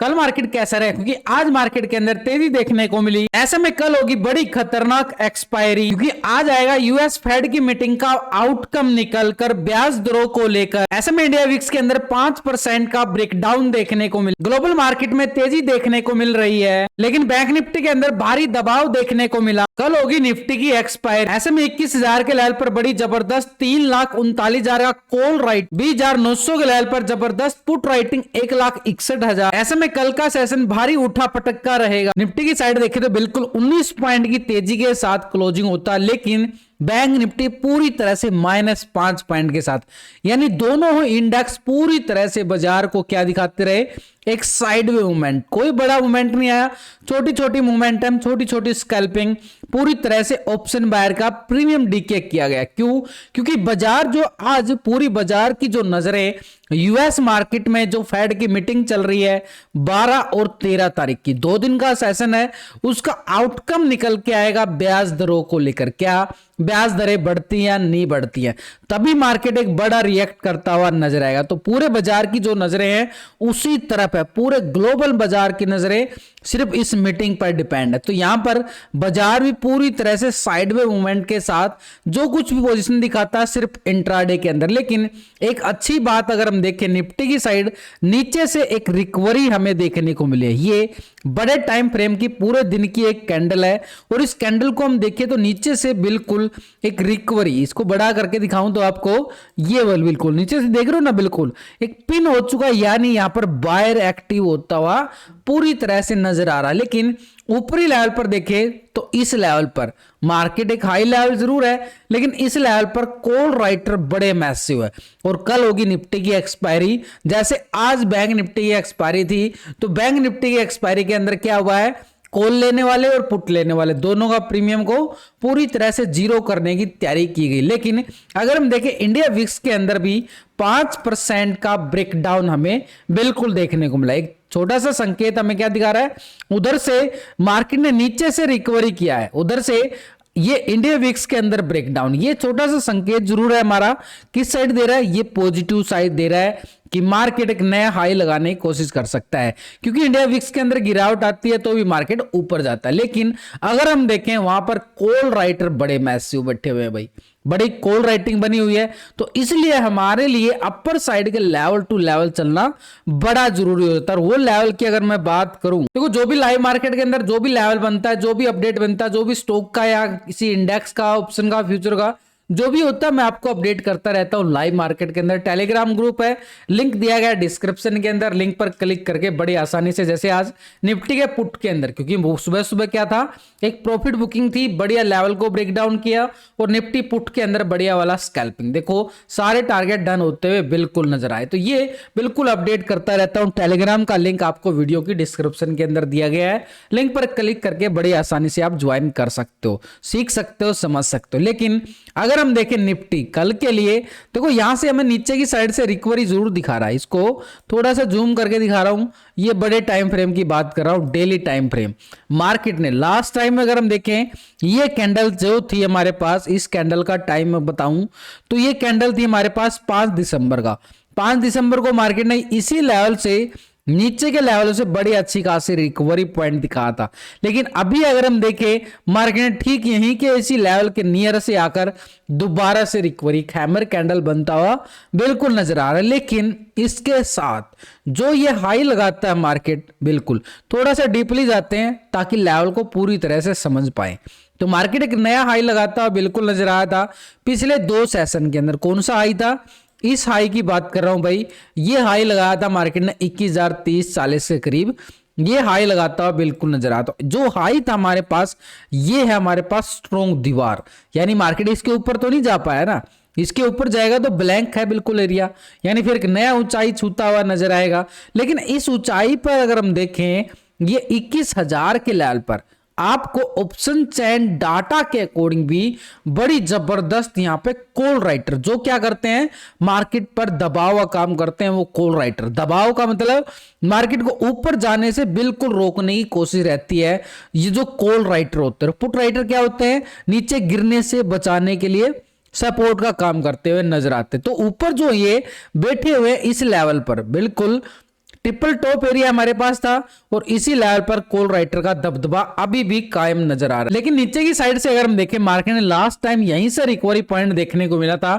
कल मार्केट कैसा रहा, क्योंकि आज मार्केट के अंदर तेजी देखने को मिली। ऐसे में कल होगी बड़ी खतरनाक एक्सपायरी, क्योंकि आज आएगा यूएस फेड की मीटिंग का आउटकम निकलकर ब्याज दरों को लेकर। ऐसे में इंडिया विक्स के अंदर 5% का ब्रेकडाउन देखने को मिला। ग्लोबल मार्केट में तेजी देखने को मिल रही है, लेकिन बैंक निफ्टी के अंदर भारी दबाव देखने को मिला। कल होगी निफ्टी की एक्सपायर। ऐसे में 21,000 के लेवल पर बड़ी जबरदस्त 3,39,000 का कॉल राइट, 20,900 के लेवल पर जबरदस्त पुट राइटिंग 1,61,000। ऐसे में कल का सेशन भारी उठा पटक का रहेगा। निफ्टी की साइड देखें तो बिल्कुल 19 पॉइंट की तेजी के साथ क्लोजिंग होता, लेकिन बैंक निफ्टी पूरी तरह से -5 पॉइंट के साथ, यानी दोनों इंडेक्स पूरी तरह से बाजार को क्या दिखाते रहे, एक साइडवे मूवमेंट। कोई बड़ा मूवमेंट नहीं आया, छोटी छोटी मोमेंटम, छोटी छोटी स्कैल्पिंग, पूरी तरह से ऑप्शन बायर का प्रीमियम डीके किया गया। क्यों? क्योंकि बाजार जो आज पूरी बाजार की जो नजरें यूएस मार्केट में जो फेड की मीटिंग चल रही है 12 और 13 तारीख की, 2 दिन का सेशन है, उसका आउटकम निकल के आएगा ब्याज दरों को लेकर। क्या ब्याज दरें बढ़ती हैं या नहीं बढ़ती हैं, तभी मार्केट एक बड़ा रिएक्ट करता हुआ नजर आएगा। तो पूरे बाजार की जो नजरें हैं उसी तरफ है, पूरे ग्लोबल बाजार की नजरें सिर्फ इस मीटिंग पर डिपेंड है। तो यहां पर बाजार भी पूरी तरह से साइडवे मूवमेंट के साथ जो कुछ भी पोजीशन दिखाता है सिर्फ इंट्राडे के अंदर। लेकिन एक अच्छी बात अगर हम देखें, निफ्टी की साइड नीचे से एक रिकवरी हमें देखने को मिली है। ये बड़े टाइम फ्रेम की पूरे दिन की एक कैंडल है, और इस कैंडल को हम देखें तो नीचे से बिल्कुल एक रिकवरी, इसको बड़ा करके दिखाऊं तो आपको ये बिल्कुल नीचे से देख रहे हो ना, बिल्कुल एक पिन हो चुका है, यानी यहां पर बायर एक्टिव होता हुआ पूरी तरह से नजर आ रहा है। लेकिन ऊपरी लेवल पर देखें तो इस लेवल पर मार्केट एक हाई लेवल जरूर है, लेकिन इस लेवल पर कॉल राइटर बड़े मैसिव है। और कल होगी निफ्टी की एक्सपायरी, जैसे आज बैंक निफ्टी की एक्सपायरी थी, तो बैंक निफ्टी की एक्सपायरी के अंदर क्या हुआ है, कॉल लेने वाले और पुट लेने वाले दोनों का प्रीमियम को पूरी तरह से जीरो करने की तैयारी की गई। लेकिन अगर हम देखें इंडिया विक्स के अंदर भी 5% का ब्रेकडाउन हमें बिल्कुल देखने को मिला। एक छोटा सा संकेत हमें क्या दिखा रहा है, उधर से मार्केट ने नीचे से रिकवरी किया है, उधर से ये इंडिया विक्स के अंदर ब्रेकडाउन, ये छोटा सा संकेत जरूर है हमारा, किस साइड दे रहा है, ये पॉजिटिव साइड दे रहा है कि मार्केट एक नया हाई लगाने की कोशिश कर सकता है। क्योंकि इंडिया विक्स के अंदर गिरावट आती है तो भी मार्केट ऊपर जाता है। लेकिन अगर हम देखें वहां पर कॉल राइटर बड़े मैसिव बैठे हुए हैं भाई, बड़ी कॉल राइटिंग बनी हुई है, तो इसलिए हमारे लिए अपर साइड के लेवल टू लेवल चलना बड़ा जरूरी होता है। और वो लेवल की अगर मैं बात करूं, देखो जो भी लाइव मार्केट के अंदर जो भी लेवल बनता है, जो भी अपडेट बनता है, जो भी स्टॉक का या किसी इंडेक्स का, ऑप्शन का, फ्यूचर का जो भी होता है, मैं आपको अपडेट करता रहता हूं लाइव मार्केट के अंदर। टेलीग्राम ग्रुप है, लिंक दिया गया डिस्क्रिप्शन के अंदर, लिंक पर क्लिक करके बड़ी आसानी से, जैसे आज निफ्टी के पुट के अंदर, क्योंकि सुबह सुबह क्या था, एक प्रॉफिट बुकिंग थी, बढ़िया लेवल को ब्रेक डाउन किया, और निफ्टी पुट के अंदर बढ़िया वाला स्कैल्पिंग, देखो सारे टारगेट डन होते हुए बिल्कुल नजर आए। तो ये बिल्कुल अपडेट करता रहता हूं। टेलीग्राम का लिंक आपको वीडियो की डिस्क्रिप्शन के अंदर दिया गया है, लिंक पर क्लिक करके बड़ी आसानी से आप ज्वाइन कर सकते हो, सीख सकते हो, समझ सकते हो। लेकिन अगर हम देखें निफ्टी कल के लिए, देखो यहां से हमें नीचे की साइड से रिकवरी जरूर दिखा रहा है, इसको थोड़ा सा जूम करके दिखा रहा हूं, ये बड़े टाइम फ्रेम की बात कर रहा हूं, डेली टाइम फ्रेम। मार्केट ने लास्ट टाइम अगर हम देखें, ये कैंडल जो थी हमारे पास, इस कैंडल का टाइम मैं बताऊं तो ये कैंडल थी हमारे पास 5 दिसंबर का। 5 दिसंबर को मार्केट ने इसी लेवल से, नीचे के लेवल से बड़ी अच्छी खासी रिकवरी पॉइंट दिखा था। लेकिन अभी अगर हम देखें, मार्केट ने ठीक यहीं के इसी लेवल के नियर से आकर दोबारा से रिकवरी, हैमर कैंडल बनता हुआ बिल्कुल नजर आ रहा है। लेकिन इसके साथ जो ये हाई लगाता है मार्केट, बिल्कुल थोड़ा सा डीपली जाते हैं ताकि लेवल को पूरी तरह से समझ पाए। तो मार्केट एक नया हाई लगाता हुआ बिल्कुल नजर आया था पिछले 2 सेशन के अंदर। कौन सा हाई था, इस हाई की बात कर रहा हूं भाई, ये हाई लगाया था मार्केट ने 21,030-40 के करीब, ये हाई लगाता हुआ बिल्कुल नजर आता। जो हाई था हमारे पास, ये है हमारे पास स्ट्रॉन्ग दीवार, यानी मार्केट इसके ऊपर तो नहीं जा पाया ना, इसके ऊपर जाएगा तो ब्लैंक है बिल्कुल एरिया, यानी फिर एक नया ऊंचाई छूता हुआ नजर आएगा। लेकिन इस ऊंचाई पर अगर हम देखें, ये 21,000 के लेवल पर आपको ऑप्शन चैन डाटा के अकॉर्डिंग भी बड़ी जबरदस्त यहां पे कॉल राइटर, जो क्या करते हैं, मार्केट पर दबाव का काम करते हैं, वो कॉल राइटर। दबाव का मतलब मार्केट को ऊपर जाने से बिल्कुल रोकने की कोशिश रहती है। ये जो कॉल राइटर होते हैं, पुट राइटर क्या होते हैं, नीचे गिरने से बचाने के लिए सपोर्ट का काम करते हुए नजर आते। तो ऊपर जो ये बैठे हुए इस लेवल पर बिल्कुल ट्रिपल टॉप एरिया हमारे पास था और इसी लेवल पर कॉल राइटर का दबदबा अभी भी कायम नजर आ रहा है। लेकिन नीचे की साइड से अगर हम देखें, मार्केट ने लास्ट टाइम यहीं से रिकवरी पॉइंट देखने को मिला था।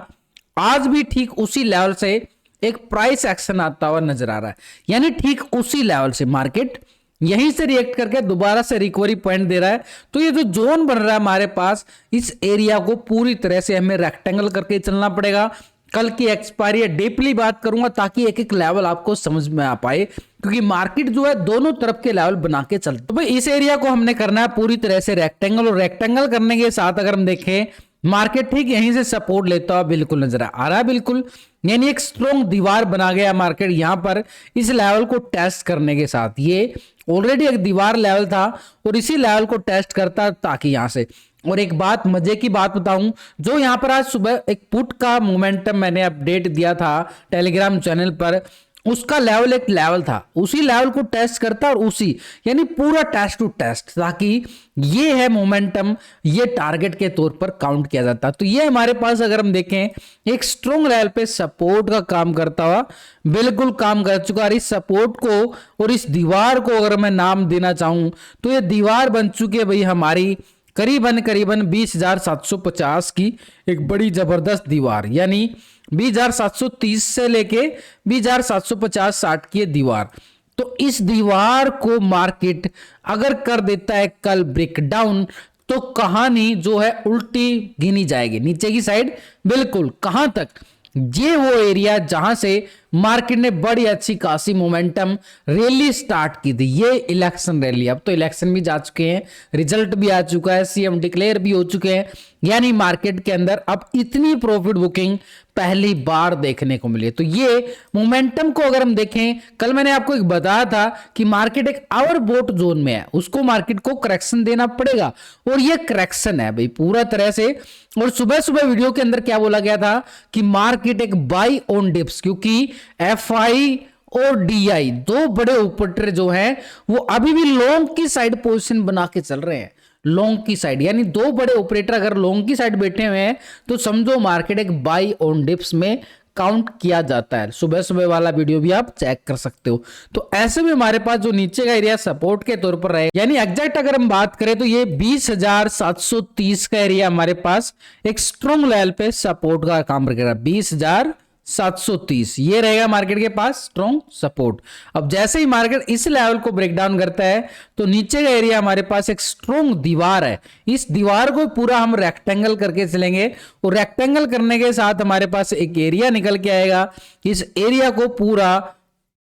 आज भी ठीक उसी लेवल से एक प्राइस एक्शन आता हुआ नजर आ रहा है, यानी ठीक उसी लेवल से मार्केट यहीं से रिएक्ट करके दोबारा से रिकवरी पॉइंट दे रहा है। तो ये जो जोन बन रहा है हमारे पास, इस एरिया को पूरी तरह से हमें रेक्टेंगल करके चलना पड़ेगा। कल की एक्सपायरी डीपली बात करूंगा ताकि एक एक लेवल आपको समझ में आ पाए, क्योंकि मार्केट जो है दोनों तरफ के लेवल बना के चलते। तो भाई इस एरिया को हमने करना है पूरी तरह से रेक्टेंगल, और रेक्टेंगल करने के साथ अगर हम देखें मार्केट ठीक यहीं से सपोर्ट लेता हुआ बिल्कुल नजर आ रहा है, बिल्कुल यानी एक स्ट्रॉन्ग दीवार बना गया मार्केट यहां पर इस लेवल को टेस्ट करने के साथ। ये ऑलरेडी एक दीवार लेवल था और इसी लेवल को टेस्ट करता ताकि यहां से। और एक बात मजे की बात बताऊं, जो यहां पर आज सुबह एक पुट का मोमेंटम मैंने अपडेट दिया था टेलीग्राम चैनल पर, उसका लेवल एक लेवल था, उसी लेवल को टेस्ट करता और उसी यानी पूरा टेस्ट टू टेस्ट, ताकि ये है मोमेंटम, ये टारगेट के तौर पर काउंट किया जाता। तो ये हमारे पास अगर हम देखें एक स्ट्रॉन्ग लेवल पे सपोर्ट का काम करता हुआ बिल्कुल काम कर चुका है। इस सपोर्ट को और इस दीवार को अगर मैं नाम देना चाहूं तो ये दीवार बन चुकी है भाई हमारी करीबन 20,750 की एक बड़ी जबरदस्त दीवार, यानी 20,730 से लेके 20,750-60 की दीवार। तो इस दीवार को मार्केट अगर कर देता है कल ब्रेक डाउन, तो कहानी जो है उल्टी गिनी जाएगी नीचे की साइड। बिल्कुल कहां तक? ये वो एरिया जहां से मार्केट ने बड़ी अच्छी खासी मोमेंटम रैली स्टार्ट की थी, ये इलेक्शन रैली। अब तो इलेक्शन भी जा चुके हैं, रिजल्ट भी आ चुका है, सीएम डिक्लेयर भी हो चुके हैं, यानी मार्केट के अंदर अब इतनी प्रॉफिट बुकिंग पहली बार देखने को मिली। तो ये मोमेंटम को अगर हम देखें, कल मैंने आपको एक बताया था कि मार्केट एक ओवरबॉट जोन में है, उसको मार्केट को करेक्शन देना पड़ेगा, और ये करेक्शन है भाई पूरा तरह से। और सुबह सुबह वीडियो के अंदर क्या बोला गया था कि मार्केट एक बाई ऑन डिप्स, क्योंकि एफआई और डीआई दो बड़े ऑपरेटर जो हैं वो अभी भी लॉन्ग की साइड पोजीशन बना के चल रहे हैं, लॉन्ग की साइड, यानी दो बड़े ऑपरेटर अगर लॉन्ग की साइड बैठे हुए हैं तो समझो मार्केट एक बाई ऑन डिप्स में काउंट किया जाता है। सुबह सुबह वाला वीडियो भी आप चेक कर सकते हो। तो ऐसे में हमारे पास जो नीचे का एरिया सपोर्ट के तौर पर रहे, यानी एग्जैक्ट अगर हम बात करें तो ये 20,730 का एरिया हमारे पास एक स्ट्रॉन्ग लेवल पे सपोर्ट का काम करेगा। 20,730 ये रहेगा मार्केट के पास स्ट्रॉन्ग सपोर्ट। अब जैसे ही मार्केट इस लेवल को ब्रेक डाउन करता है तो नीचे का एरिया हमारे पास एक स्ट्रॉन्ग दीवार है, इस दीवार को पूरा हम रेक्टेंगल करके चलेंगे, और रेक्टेंगल करने के साथ हमारे पास एक एरिया निकल के आएगा। इस एरिया को पूरा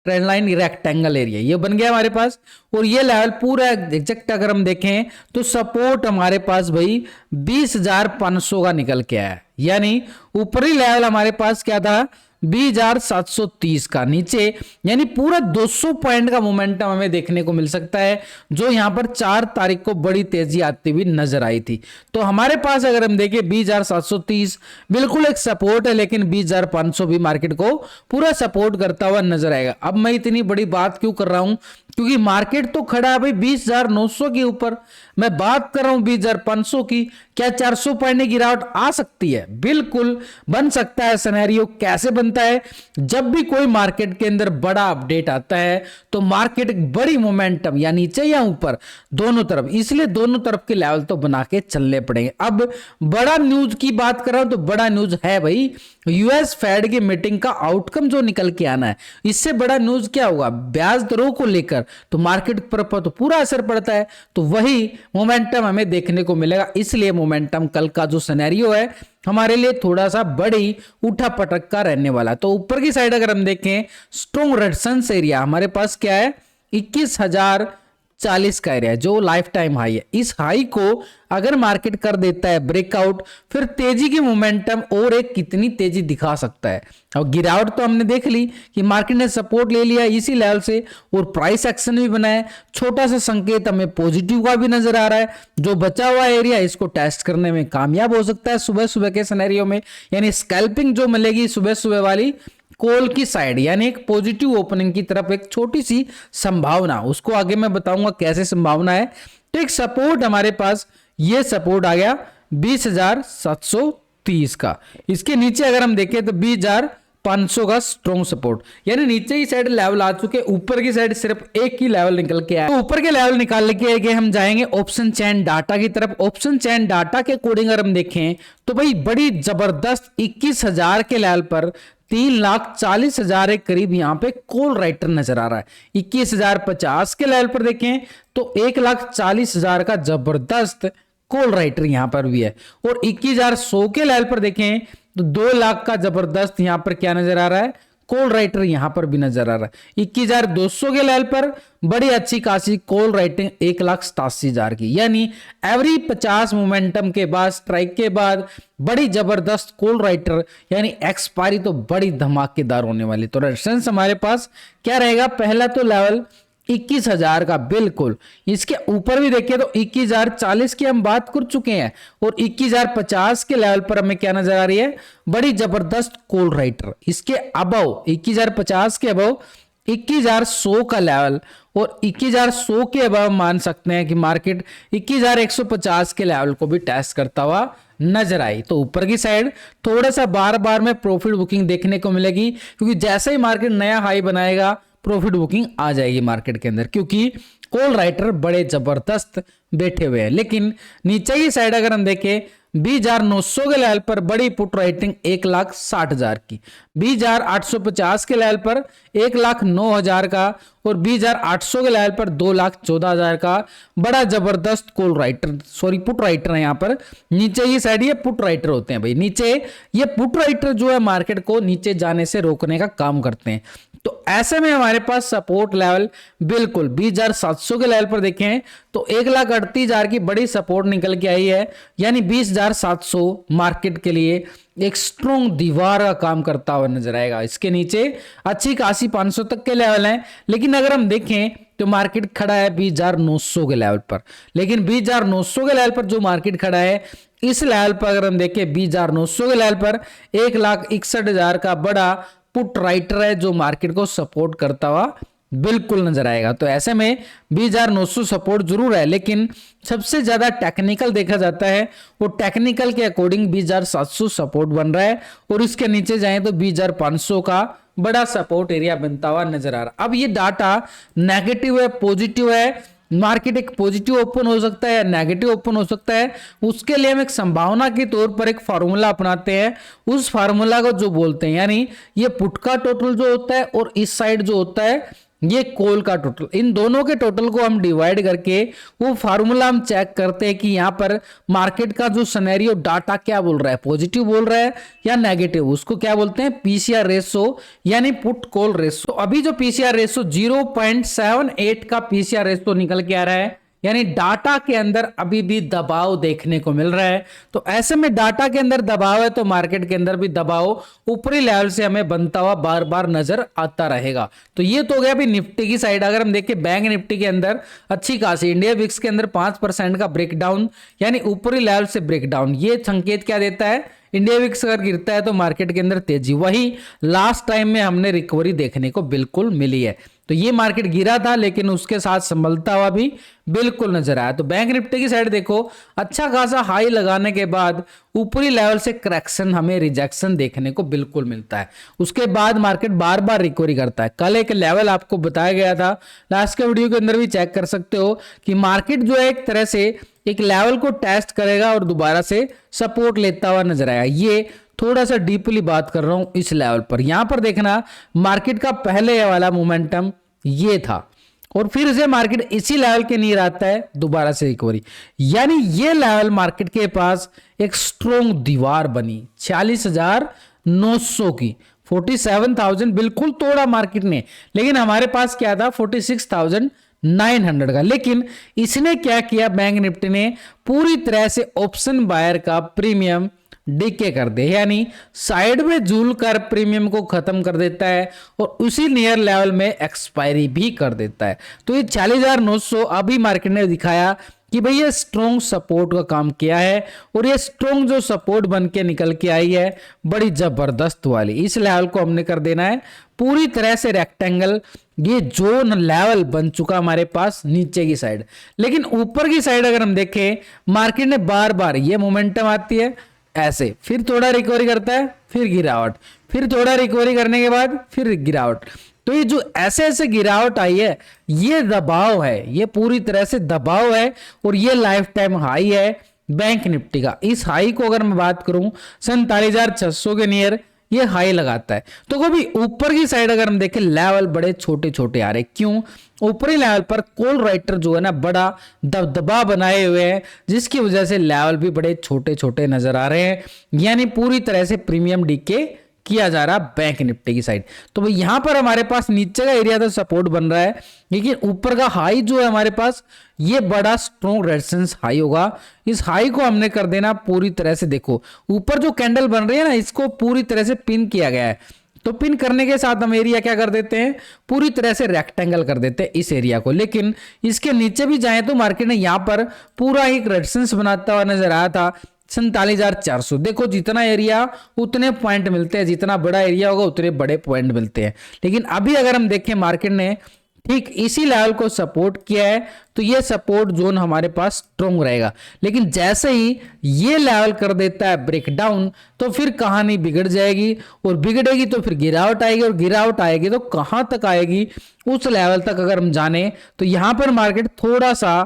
ट्रेंड लाइन रेक्टेंगल एरिया ये बन गया हमारे पास, और ये लेवल पूरा एग्जैक्ट अगर हम देखें तो सपोर्ट हमारे पास भाई 20,500 का निकल के आया, यानी ऊपरी लेवल हमारे पास क्या था 20,730 का, नीचे यानी पूरा 200 पॉइंट का मोमेंटम हमें देखने को मिल सकता है, जो यहां पर 4 तारीख को बड़ी तेजी आती हुई नजर आई थी। तो हमारे पास अगर हम देखें 20,730 बिल्कुल एक सपोर्ट है, लेकिन 20,500 भी मार्केट को पूरा सपोर्ट करता हुआ नजर आएगा। अब मैं इतनी बड़ी बात क्यों कर रहा हूं, क्योंकि मार्केट तो खड़ा है भाई 20,900 के ऊपर, मैं बात कर रहा हूं 20,500 की। क्या 400 पॉइंट की गिरावट आ सकती है? बिल्कुल बन सकता है सिनेरियो। कैसे बनता है? जब भी कोई मार्केट के अंदर बड़ा अपडेट आता है तो मार्केट एक बड़ी मोमेंटम या नीचे या ऊपर दोनों तरफ, इसलिए दोनों तरफ के लेवल तो बना के चलने पड़ेंगे। अब बड़ा न्यूज की बात कर रहा हूं तो बड़ा न्यूज है भाई यूएस फेड की मीटिंग का आउटकम जो निकल के आना है। इससे बड़ा न्यूज क्या होगा? ब्याज दरों को लेकर तो मार्केट पर तो पूरा असर पड़ता है, तो वही मोमेंटम हमें देखने को मिलेगा। इसलिए मोमेंटम कल का जो सिनेरियो है हमारे लिए थोड़ा सा बड़ी उठा पटक का रहने वाला। तो ऊपर की साइड अगर हम देखें स्ट्रॉन्ग रेजिस्टेंस एरिया हमारे पास क्या है 21,040 का एरिया जो लाइफ टाइम हाई है। इस हाई को अगर मार्केट कर देता है ब्रेकआउट, फिर तेजी की मोमेंटम और एक कितनी तेजी दिखा सकता है। और गिरावट तो हमने देख ली कि मार्केट ने सपोर्ट ले लिया इसी लेवल से और प्राइस एक्शन भी बनाया। छोटा सा संकेत हमें पॉजिटिव का भी नजर आ रहा है, जो बचा हुआ एरिया इसको टेस्ट करने में कामयाब हो सकता है सुबह सुबह के सिनेरियो में, यानी स्कैल्पिंग जो मिलेगी सुबह सुबह वाली कॉल की साइड, यानी एक पॉजिटिव ओपनिंग की तरफ एक छोटी सी संभावना, उसको आगे मैं बताऊंगा कैसे संभावना है। तो एक सपोर्ट हमारे पास ये सपोर्ट आ गया 20,730 का। इसके नीचे अगर हम देखें तो 20,000 500 का स्ट्रॉन्ग सपोर्ट, यानी नीचे की साइड लेवल आ चुके, ऊपर की साइड सिर्फ एक ही लेवल निकल के आया। तो ऊपर के लेवल निकाल के हम जाएंगे ऑप्शन चैन डाटा की तरफ। ऑप्शन चैन डाटा के अकॉर्डिंग अगर हम देखें तो भाई बड़ी जबरदस्त 21,000 के लेवल पर 3,40,000 के करीब यहाँ पे कॉल राइटर नजर आ रहा है। 21,050 के लेवल पर देखें तो 1,40,000 का जबरदस्त कॉल राइटर यहां पर भी है, और 21,100 के लेवल पर देखें तो 2 लाख का जबरदस्त यहां पर क्या नजर आ रहा है, कॉल राइटर यहां पर भी नजर आ रहा है। 21,200 के लेवल पर बड़ी अच्छी खासी कॉल राइटिंग 1,87,000 की, यानी एवरी 50 मोमेंटम के बाद, स्ट्राइक के बाद बड़ी जबरदस्त कॉल राइटर, यानी एक्सपायरी तो बड़ी धमाकेदार होने वाली। तो रेजिस्टेंस हमारे पास क्या रहेगा, पहला तो लेवल 21,000 का, बिल्कुल इसके ऊपर भी देखिए तो 21,040 की हम बात कर चुके हैं, और 21,050 के लेवल पर हमें क्या नजर आ रही है, बड़ी जबरदस्त कॉल राइटर। इसके अबव 21,050 के अबव 21,100 का लेवल, और 21,100 के अबव मान सकते हैं कि मार्केट 21,150 के लेवल को भी टेस्ट करता हुआ नजर आई। तो ऊपर की साइड थोड़ा सा बार बार में प्रॉफिट बुकिंग देखने को मिलेगी, क्योंकि जैसे ही मार्केट नया हाई बनाएगा प्रॉफिट बुकिंग आ जाएगी मार्केट के अंदर, क्योंकि कॉल राइटर बड़े जबरदस्त बैठे हुए हैं। लेकिन नीचे की साइड अगर हम देखें 20,900 के लेवल पर बड़ी पुट राइटिंग 1,60,000 की, 20,850 के लेवल पर 1,09,000 का, और 20,800 के लेवल पर 2,14,000 का बड़ा जबरदस्त call writer, sorry put writer है यहाँ पर। नीचे की साइड ये पुट राइटर होते हैं भाई, नीचे ये पुट राइटर जो है मार्केट को नीचे जाने से रोकने का काम करते हैं। तो ऐसे में हमारे पास सपोर्ट लेवल बिल्कुल 20,700 के लेवल पर देखें तो 1,38,000 की बड़ी सपोर्ट निकल के आई है, यानी 20,700 मार्केट के लिए एक स्ट्रॉन्ग दीवार का काम करता हुआ नजर आएगा। इसके नीचे अच्छी खासी 500 तक के लेवल हैं, लेकिन अगर हम देखें तो मार्केट खड़ा है 20,900 के लेवल पर। लेकिन 20,900 के लेवल पर जो मार्केट खड़ा है, इस लेवल पर अगर हम देखें 20,900 के लेवल पर 1,61,000 का बड़ा पुट राइटर है जो मार्केट को सपोर्ट करता हुआ बिल्कुल नजर आएगा। तो ऐसे में 20,900 सपोर्ट जरूर है, लेकिन सबसे ज्यादा टेक्निकल देखा जाता है, वो टेक्निकल के अकॉर्डिंग 20,700 सपोर्ट बन रहा है, और इसके नीचे जाएं तो 20,500 का बड़ा सपोर्ट एरिया बनता हुआ नजर आ रहा है। अब ये डाटा नेगेटिव है, पॉजिटिव है, मार्केट एक पॉजिटिव ओपन हो सकता है या नेगेटिव ओपन हो सकता है, उसके लिए हम एक संभावना के तौर पर एक फार्मूला अपनाते हैं। उस फार्मूला को जो बोलते हैं, यानी ये पुट का टोटल जो होता है और इस साइड जो होता है ये कॉल का टोटल, इन दोनों के टोटल को हम डिवाइड करके वो फार्मूला हम चेक करते हैं कि यहाँ पर मार्केट का जो सिनेरियो डाटा क्या बोल रहा है, पॉजिटिव बोल रहा है या नेगेटिव। उसको क्या बोलते हैं, पीसीआर रेशो, यानी पुट कॉल रेशो। अभी जो पीसीआर रेशो 0.78 का पीसीआर रेशो निकल के आ रहा है, यानी डाटा के अंदर अभी भी दबाव देखने को मिल रहा है। तो ऐसे में डाटा के अंदर दबाव है तो मार्केट के अंदर भी दबाव ऊपरी लेवल से हमें बनता हुआ बार बार नजर आता रहेगा। तो ये तो हो गया अभी निफ्टी की साइड। अगर हम देखें बैंक निफ्टी के अंदर अच्छी खासी इंडिया विक्स के अंदर 5% का ब्रेकडाउन, यानी ऊपरी लेवल से ब्रेकडाउन, ये संकेत क्या देता है, इंडिया विक्स अगर गिरता है तो मार्केट के अंदर तेजी। वही लास्ट टाइम में हमने रिकवरी देखने को बिल्कुल मिली है। तो ये मार्केट गिरा था लेकिन उसके साथ संभलता हुआ भी बिल्कुल नजर आया। तो बैंक निफ्टी की साइड देखो, अच्छा खासा हाई लगाने के बाद ऊपरी लेवल से करेक्शन, हमें रिजेक्शन देखने को बिल्कुल मिलता है। उसके बाद मार्केट बार बार रिकवरी करता है। कल एक लेवल आपको बताया गया था, लास्ट के वीडियो के अंदर भी चेक कर सकते हो कि मार्केट जो है एक तरह से एक लेवल को टेस्ट करेगा और दोबारा से सपोर्ट लेता हुआ नजर आएगा। ये थोड़ा सा डीपली बात कर रहा हूं इस लेवल पर। यहां पर देखना मार्केट का पहले वाला मोमेंटम ये था, और फिर से मार्केट इसी लेवल के नीचे आता है, दोबारा से रिकवरी, यानी ये लेवल मार्केट के पास एक स्ट्रॉन्ग दीवार बनी 46,900 की। 47,000 बिल्कुल तोड़ा मार्केट ने, लेकिन हमारे पास क्या था 46,900 का। लेकिन इसने क्या किया, बैंक निफ्टी ने पूरी तरह से ऑप्शन बायर का प्रीमियम डीके कर दे, यानी साइड में झूल कर प्रीमियम को खत्म कर देता है और उसी नियर लेवल में एक्सपायरी भी कर देता है। तो ये 46,900 अभी मार्केट ने दिखाया कि भाई ये स्ट्रॉन्ग सपोर्ट का काम किया है, और ये स्ट्रॉन्ग जो सपोर्ट बन के निकल के आई है बड़ी जबरदस्त वाली, इस लेवल को हमने कर देना है पूरी तरह से रेक्टेंगल। ये जोन लेवल बन चुका हमारे पास नीचे की साइड। लेकिन ऊपर की साइड अगर हम देखें, मार्केट ने बार बार ये मोमेंटम आती है ऐसे, फिर थोड़ा रिकवरी करता है, फिर गिरावट, फिर थोड़ा रिकवरी करने के बाद फिर गिरावट। तो ये जो ऐसे ऐसे गिरावट आई है, ये दबाव है, ये पूरी तरह से दबाव है और ये लाइफ टाइम हाई है बैंक निफ्टी का। इस हाई को अगर मैं बात करूं 47,600 के नियर ये हाई लगाता है। तो कभी ऊपर की साइड अगर हम देखें लेवल बड़े छोटे छोटे आ रहे, क्यों? ऊपरी लेवल पर कॉल राइटर जो है ना बड़ा दबदबा बनाए हुए हैं, जिसकी वजह से लेवल भी बड़े छोटे छोटे नजर आ रहे हैं, यानी पूरी तरह से प्रीमियम डीके किया जा रहा बैंक निफ्टी की साइड। तो भाई यहां पर हमारे पास नीचे का एरिया तो सपोर्ट बन रहा है, लेकिन ऊपर का हाई जो है हमारे पास ये बड़ा स्ट्रॉन्ग रेजिस्टेंस हाई होगा। इस हाई को हमने कर देना पूरी तरह से, देखो ऊपर जो कैंडल बन रही है ना, इसको पूरी तरह से पिन किया गया है। तो पिन करने के साथ हम एरिया क्या कर देते हैं, पूरी तरह से रेक्टेंगल कर देते हैं इस एरिया को। लेकिन इसके नीचे भी जाए तो मार्केट ने यहां पर पूरा एक रेजिस्टेंस बनाता हुआ नजर आया था 47,400। देखो जितना एरिया उतने पॉइंट मिलते हैं, जितना बड़ा एरिया होगा उतने बड़े पॉइंट मिलते हैं। लेकिन अभी अगर हम देखें मार्केट ने ठीक इसी लेवल को सपोर्ट किया है, तो ये सपोर्ट जोन हमारे पास स्ट्रॉन्ग रहेगा। लेकिन जैसे ही ये लेवल कर देता है ब्रेकडाउन, तो फिर कहानी बिगड़ जाएगी, और बिगड़ेगी तो फिर गिरावट आएगी, और गिरावट आएगी तो कहां तक आएगी, उस लेवल तक अगर हम जाने तो यहां पर मार्केट थोड़ा सा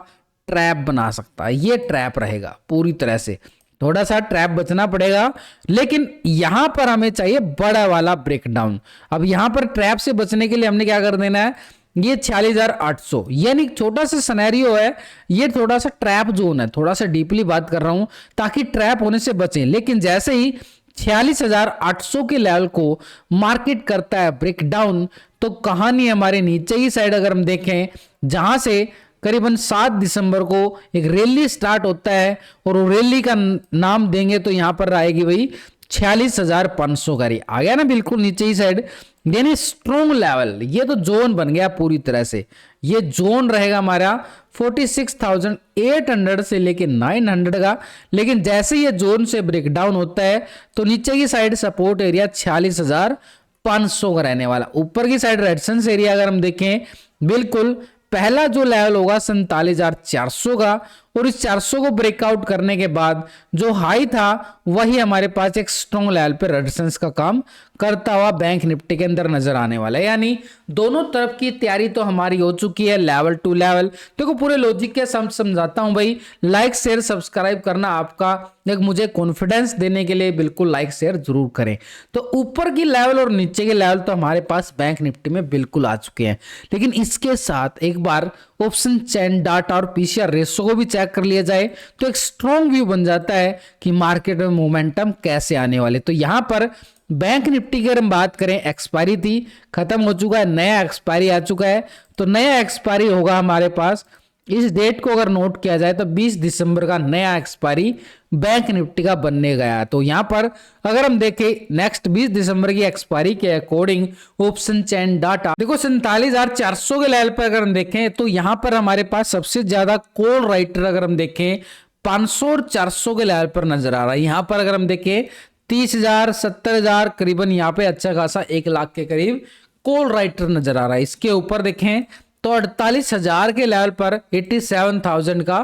ट्रैप बना सकता है। ये ट्रैप रहेगा पूरी तरह से, थोड़ा सा ट्रैप बचना पड़ेगा। लेकिन यहां पर हमें चाहिए बड़ा वाला ब्रेकडाउन। अब यहां पर ट्रैप से बचने के लिए हमने क्या कर देना है, ये 46,800 यानी छोटा सा सिनेरियो है, ये थोड़ा सा ट्रैप जोन है, थोड़ा सा डीपली बात कर रहा हूं ताकि ट्रैप होने से बचें। लेकिन जैसे ही 46,800 के लेवल को मार्केट करता है ब्रेकडाउन, तो कहानी हमारे नीचे ही साइड अगर हम देखें, जहां से करीबन 7 दिसंबर को एक रैली स्टार्ट होता है, और वो रैली का नाम देंगे तो यहां पर आएगी वही 46,500 का आ गया ना, बिल्कुल नीचे ही साइड, यानी स्ट्रॉन्ग लेवल। ये तो जोन बन गया पूरी तरह से। ये जोन रहेगा हमारा 46,800 से लेके 900 का। लेकिन जैसे ये जोन से ब्रेकडाउन होता है तो नीचे की साइड सपोर्ट एरिया 46,500 का रहने वाला। ऊपर की साइड रेजिस्टेंस एरिया अगर हम देखें, बिल्कुल पहला जो लेवल होगा 47,400 का, और इस 400 को ब्रेकआउट करने के बाद जो हाई था वही हमारे पास एक स्ट्रॉन्ग लेवल पे रेजिस्टेंस का काम करता हुआ बैंक निफ्टी के अंदर नजर आने वाला है। यानी दोनों तरफ की तैयारी तो हमारी हो चुकी है लेवल टू लेवल। देखो पूरे लॉजिक के समझाता हूं भाई, लाइक शेयर सब्सक्राइब करना आपका एक मुझे कॉन्फिडेंस देने के लिए बिल्कुल लाइक शेयर जरूर करें। तो ऊपर की लेवल और नीचे के लेवल तो हमारे पास बैंक निफ्टी में बिल्कुल आ चुके हैं, लेकिन इसके साथ एक बार ऑप्शन चेन डाटा और पीसीआर रेशो को भी चेक कर लिया जाए तो एक स्ट्रॉन्ग व्यू बन जाता है कि मार्केट में मोमेंटम कैसे आने वाले। तो यहां पर बैंक निफ्टी की अगर हम बात करें, एक्सपायरी थी, खत्म हो चुका है, नया एक्सपायरी आ चुका है। तो नया एक्सपायरी होगा हमारे पास, इस डेट को अगर नोट किया जाए तो 20 दिसंबर का नया एक्सपायरी बैंक निफ्टी का बनने गया। तो यहां पर अगर हम देखें नेक्स्ट 20 दिसंबर की एक्सपायरी के अकॉर्डिंग ऑप्शन चेन डाटा, देखो 47,400 के लेवल पर अगर हम देखें तो यहां पर हमारे पास सबसे ज्यादा कॉल राइटर अगर हम देखें 500 और 400 के लेवल पर नजर आ रहा है। यहां पर अगर हम देखें 30,000 70,000 करीबन यहाँ पे अच्छा खासा 1 लाख के करीब कॉल राइटर नजर आ रहा है। इसके ऊपर देखें तो 48,000 के लेवल पर 87,000 का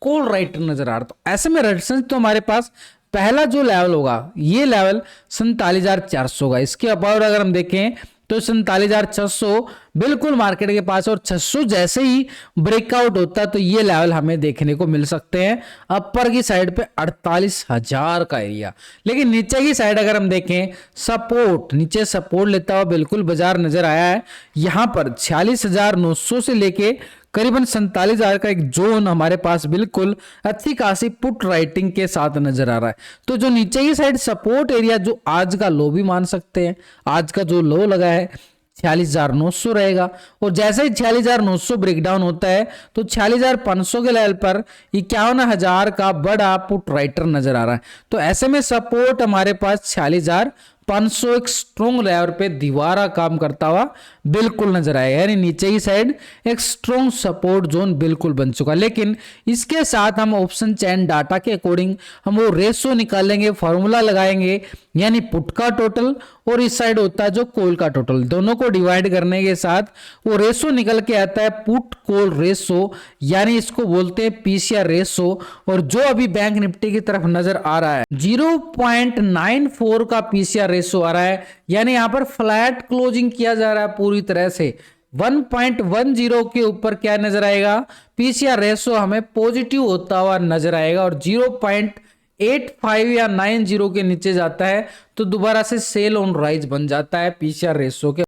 कॉल राइटर नजर आ रहा है। तो ऐसे में रेजिस्टेंस तो हमारे पास पहला जो लेवल होगा ये लेवल 47,400 का। इसके अबाउट अगर हम देखें तो 47,600 बिल्कुल मार्केट के पास, और 600 जैसे ही ब्रेकआउट होता है तो ये लेवल हमें देखने को मिल सकते हैं अपर की साइड पे 48,000 का एरिया। लेकिन नीचे की साइड अगर हम देखें सपोर्ट, नीचे सपोर्ट लेता हुआ बिल्कुल बाजार नजर आया है। यहां पर 46,900 से लेके करीबन 47,000 का एक जोन हमारे पास बिल्कुल अच्छी खासी पुट राइटिंग के साथ नजर आ रहा है। तो जो नीचे की साइड सपोर्ट एरिया जो आज का लो भी मान सकते हैं, आज का जो लो लगा है 46,900 रहेगा, और जैसे ही 46,900 ब्रेकडाउन होता है तो 46,500 के लेवल पर 51,000 का बड़ा पुट राइटर नजर आ रहा है। तो ऐसे में सपोर्ट हमारे पास 46,500 एक स्ट्रॉन्ग लेवल पे दीवारा काम करता हुआ बिल्कुल नजर आएगा, यानी नीचे की साइड एक स्ट्रॉन्ग सपोर्ट जोन बिल्कुल बन चुका। लेकिन इसके साथ हम ऑप्शन चेन डाटा के अकॉर्डिंग हम वो रेशो निकालेंगे, फॉर्मूला लगाएंगे, यानी पुट का टोटल और इस साइड होता है जो कॉल का टोटल। दोनों को डिवाइड करने के साथ वो रेशो निकल के आता है पुट कॉल रेशो, यानी इसको बोलते हैं पीसीआर रेशो। और जो अभी बैंक निफ्टी की तरफ नजर आ रहा है 0.94 का पीसीआर रेशो आ रहा है, यानी यहां पर फ्लैट क्लोजिंग किया जा रहा है पूरी तरह से। 1.10 के ऊपर क्या नजर आएगा, पीसीआर रेशो हमें पॉजिटिव होता हुआ नजर आएगा। और 0.85 या 90 के नीचे जाता है तो दोबारा से सेल ऑन राइज बन जाता है पीसीआर रेशो के।